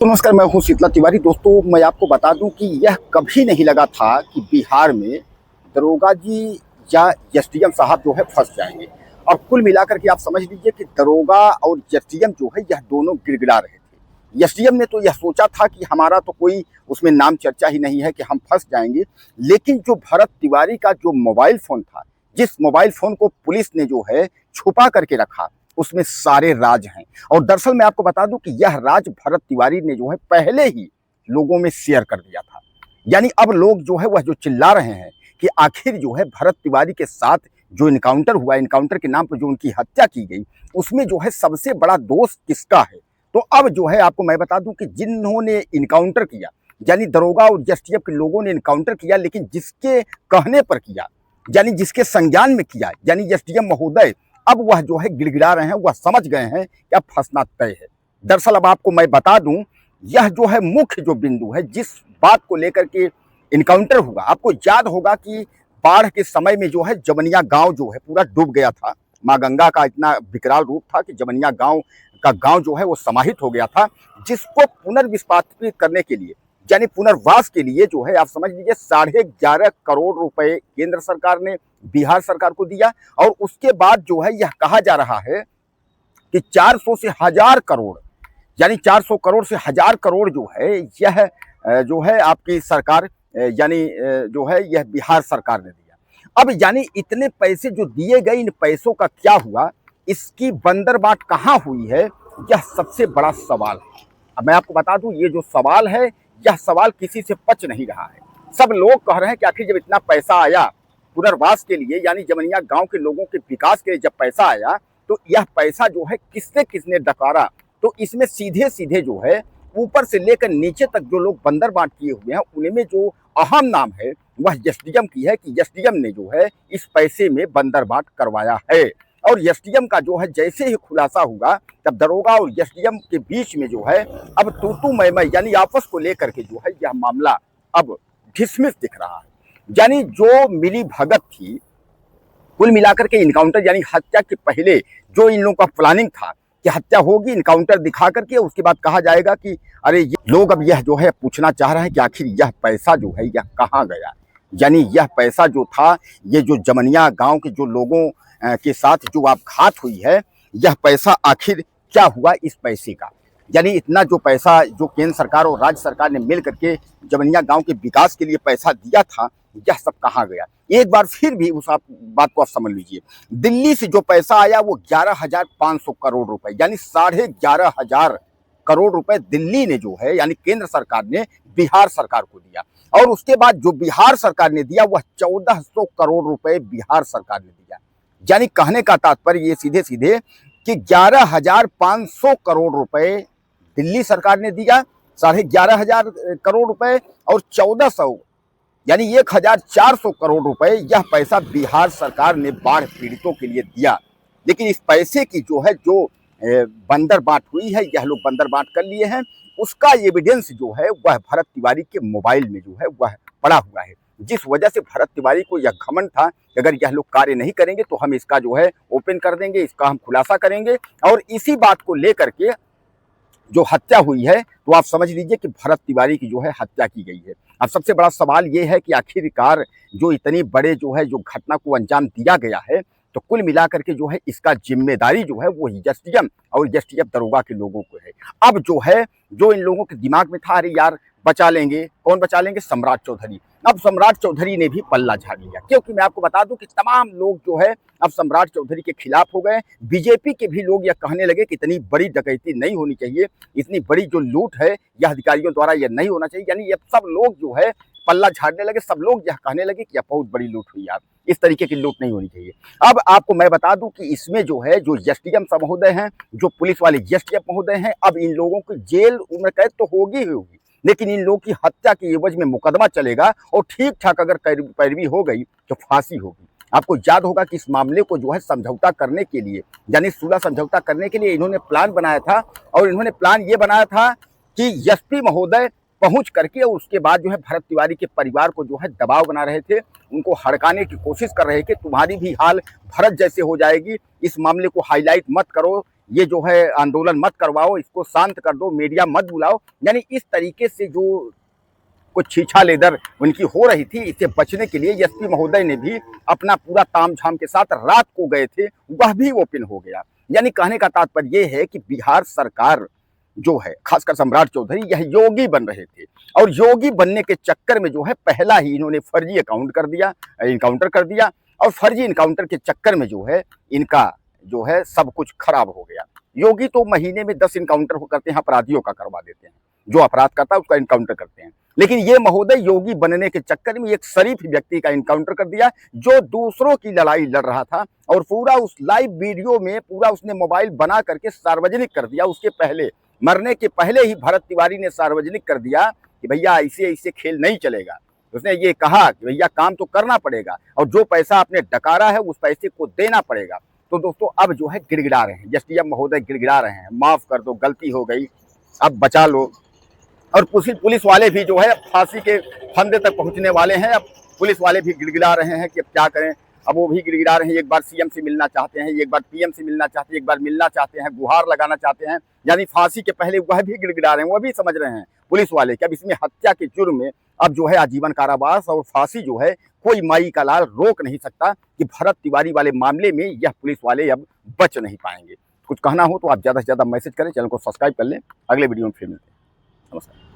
तो नमस्कार, मैं हूं शीतला तिवारी। दोस्तों, मैं आपको बता दूं कि यह कभी नहीं लगा था कि बिहार में दरोगा जी या एसडीएम साहब जो है फंस जाएंगे। और कुल मिलाकर के आप समझ लीजिए कि दरोगा और एसडीएम जो है यह दोनों गिड़गिड़ा रहे थे। एसडीएम ने तो यह सोचा था कि हमारा तो कोई उसमें नाम चर्चा ही नहीं है कि हम फंस जाएंगे, लेकिन जो भरत तिवारी का जो मोबाइल फोन था, जिस मोबाइल फोन को पुलिस ने जो है छुपा करके रखा, उसमें सारे राज हैं। और दरअसल मैं आपको बता दूं कि यह राज भरत तिवारी ने जो है पहले ही लोगों में शेयर कर दिया था। यानी अब लोग जो है वह जो चिल्ला रहे हैं कि आखिर जो है भरत तिवारी के साथ जो इनकाउंटर हुआ, इनकाउंटर के नाम पर जो उनकी हत्या की गई, उसमें जो है सबसे बड़ा दोष किसका है। तो अब जो है आपको मैं बता दूं कि जिन्होंने इनकाउंटर किया, यानी दरोगा और एसटीएफ के लोगों ने इनकाउंटर किया, लेकिन जिसके कहने पर किया, यानी जिसके संज्ञान में किया, यानी एसडीएम महोदय, अब वह जो है गिड़गिड़ा रहे हैं। वह समझ गए हैं कि अब फंसना तय है। दरअसल अब आपको मैं बता दूं, यह जो है मुख्य जो बिंदु है, जिस बात को लेकर के इनकाउंटर हुआ, आपको याद होगा कि बाढ़ के समय में जो है जमनिया गांव जो है पूरा डूब गया था। माँ गंगा का इतना विकराल रूप था कि जमनिया गांव का गांव जो है वो समाहित हो गया था, जिसको पुनर्विस्थापित करने के लिए, यानी पुनर्वास के लिए जो है आप समझ लीजिए 11.5 करोड़ रुपए केंद्र सरकार ने बिहार सरकार को दिया। और उसके बाद जो है यह कहा जा रहा है कि 400 से 1000 करोड़, यानी 400 करोड़ से 1000 करोड़ जो है यह जो है आपकी सरकार, यानी जो है यह बिहार सरकार ने दिया। अब यानी इतने पैसे जो दिए गए, इन पैसों का क्या हुआ, इसकी बंदरबाट कहाँ हुई है, यह सबसे बड़ा सवाल है। अब मैं आपको बता दूं, ये जो सवाल है, यह सवाल किसी से पच नहीं रहा है। सब लोग कह रहे हैं कि आखिर जब इतना पैसा आया पुनर्वास के लिए, यानी जमनिया गांव के लोगों के विकास के लिए जब पैसा आया, तो यह पैसा जो है किससे किसने डकारा। तो इसमें सीधे सीधे जो है ऊपर से लेकर नीचे तक जो लोग बंदरबाट किए हुए हैं, उनमें जो अहम नाम है वह एसडीएम की है कि एसडीएम ने जो है इस पैसे में बंदरबाट करवाया है। और एसडीएम का जो है जैसे ही खुलासा हुआ, तब दरोगा और एसडीएम के बीच में जो है अब तू मैं, यानी आपस को लेकर के जो है यह मामला अब ढिसमिस दिख रहा है। यानी जो मिली भगत थी, कुल मिलाकर के इनकाउंटर, यानी हत्या के पहले जो इन लोगों का प्लानिंग था कि हत्या होगी, इनकाउंटर दिखा करके उसके बाद कहा जाएगा कि अरे ये लोग अब यह जो है पूछना चाह रहे हैं कि आखिर यह पैसा जो है यह कहाँ गया। यानी यह पैसा जो था, ये जो जमनिया गांव के जो लोगों के साथ जो आपघात हुई है, यह पैसा आखिर क्या हुआ इस पैसे का। यानी इतना जो पैसा जो केंद्र सरकार और राज्य सरकार ने मिल करके जमनिया गांव के विकास के लिए पैसा दिया था, यह सब कहाँ गया। एक बार फिर भी उस बात को आप समझ लीजिए, दिल्ली से जो पैसा आया वो 11,500 करोड़ रुपए, यानी 11,500 करोड़ रुपए दिल्ली ने जो है, यानी केंद्र सरकार ने बिहार सरकार को दिया। और उसके बाद जो बिहार सरकार ने दिया वह 1400 करोड़ रुपए बिहार सरकार ने दिया। यानी कहने का तात्पर्य ये सीधे सीधे कि 11,500 करोड़ रुपए दिल्ली सरकार ने दिया, 11,500 करोड़ रुपए, और 1400 यानी 1,400 करोड़ रुपए यह पैसा बिहार सरकार ने बाढ़ पीड़ितों के लिए दिया। लेकिन इस पैसे की जो है जो बंदरबाट हुई है, यह लोग बंदरबाट कर लिए हैं, उसका एविडेंस जो है वह भरत तिवारी के मोबाइल में जो है वह पड़ा हुआ है। जिस वजह से भरत तिवारी को यह घमंड था कि अगर यह लोग कार्य नहीं करेंगे तो हम इसका जो है ओपन कर देंगे, इसका हम खुलासा करेंगे। और इसी बात को लेकर के जो हत्या हुई है, तो आप समझ लीजिए कि भरत तिवारी की जो है हत्या की गई है। अब सबसे बड़ा सवाल ये है कि आखिरकार जो इतनी बड़े जो है जो घटना को अंजाम दिया गया है, तो कुल मिलाकर के जो है इसका जिम्मेदारी जो है वो एसडीएम और एसटीएफ दरोगा के लोगों को है। अब जो है जो इन लोगों के दिमाग में था, अरे यार बचा लेंगे, कौन बचा लेंगे, सम्राट चौधरी। अब सम्राट चौधरी ने भी पल्ला झाड़ लिया, क्योंकि मैं आपको बता दूं कि तमाम लोग जो है अब सम्राट चौधरी के खिलाफ हो गए। बीजेपी के भी लोग यह कहने लगे कि इतनी बड़ी डकैती नहीं होनी चाहिए, इतनी बड़ी जो लूट है यह अधिकारियों द्वारा यह नहीं होना चाहिए। यानी ये सब लोग जो है पल्ला झाड़ने लगे, सब लोग यह कहने लगे कि यह बहुत बड़ी लूट हुई, यार इस तरीके की लूट नहीं होनी चाहिए। अब आपको मैं बता दूं कि इसमें जो है जो एसडीएम महोदय हैं, जो पुलिस वाले एसटीएफ महोदय हैं, अब इन लोगों की जेल उम्र कैद तो होगी ही होगी, लेकिन इन लोगों की हत्या के एवज में मुकदमा चलेगा, और ठीक ठाक अगर पैरवी हो गई तो फांसी होगी। आपको याद होगा कि इस मामले को जो है समझौता करने के लिए, यानी सुलह समझौता करने के लिए इन्होंने प्लान बनाया था। और इन्होंने प्लान ये बनाया था कि एसपी महोदय पहुंच करके उसके बाद जो है भरत तिवारी के परिवार को जो है दबाव बना रहे थे, उनको हड़काने की कोशिश कर रहे थे, तुम्हारी भी हाल भरत जैसे हो जाएगी, इस मामले को हाईलाइट मत करो, ये जो है आंदोलन मत करवाओ, इसको शांत कर दो, मीडिया मत बुलाओ। यानी इस तरीके से जो कुछ छीछा लेदर उनकी हो रही थी, इससे बचने के लिए एसपी महोदय ने भी अपना पूरा तामझाम के साथ रात को गए थे, वह भी ओपन हो गया। यानी कहने का तात्पर्य यह है कि बिहार सरकार जो है, खासकर सम्राट चौधरी, यह योगी बन रहे थे और योगी बनने के चक्कर में जो है पहला ही इन्होंने फर्जी इनकाउंटर कर दिया और फर्जी इनकाउंटर के चक्कर में जो है इनका जो है सब कुछ खराब हो गया। योगी तो महीने में 10 इनकाउंटर करते हैं, अपराधियों का करवा देते हैं, जो अपराध करता है उसका इनकाउंटर करते हैं। लेकिन ये महोदय योगी बनने के चक्कर में एक शरीफ व्यक्ति का इनकाउंटर कर दिया जो दूसरों की लड़ाई लड़ रहा था और पूरा उस लाइव वीडियो में पूरा उसने मोबाइल बना करके सार्वजनिक कर दिया। उसके पहले, मरने के पहले ही भरत तिवारी ने सार्वजनिक कर दिया कि भैया ऐसे ऐसे खेल नहीं चलेगा। उसने ये कहा कि भैया काम तो करना पड़ेगा और जो पैसा आपने डकारा है उस पैसे को देना पड़ेगा। तो दोस्तों अब जो है गिड़गिड़ा रहे हैं, एसडीएम महोदय गिड़गिड़ा रहे हैं, माफ कर दो, गलती हो गई, अब बचा लो। और पुलिस वाले भी जो है फांसी के फंदे तक पहुंचने वाले हैं। अब पुलिस वाले भी गिड़गिड़ा रहे हैं कि अब क्या करें। अब वो भी गिड़गिड़ा रहे हैं, एक बार सीएम से मिलना चाहते हैं, एक बार पीएम से मिलना चाहते हैं, एक बार मिलना चाहते हैं, गुहार लगाना चाहते हैं। यानी फांसी के पहले वह भी गिड़गिड़ा रहे हैं, वह भी समझ रहे हैं पुलिस वाले कि अब इसमें हत्या के जुर्म में अब जो है आजीवन कारावास और फांसी जो है कोई माई का लाल रोक नहीं सकता कि भरत तिवारी वाले मामले में यह पुलिस वाले अब बच नहीं पाएंगे। कुछ कहना हो तो आप ज़्यादा से ज़्यादा मैसेज करें, चैनल को सब्सक्राइब कर लें। अगले वीडियो में फिर मिलते हैं। नमस्कार।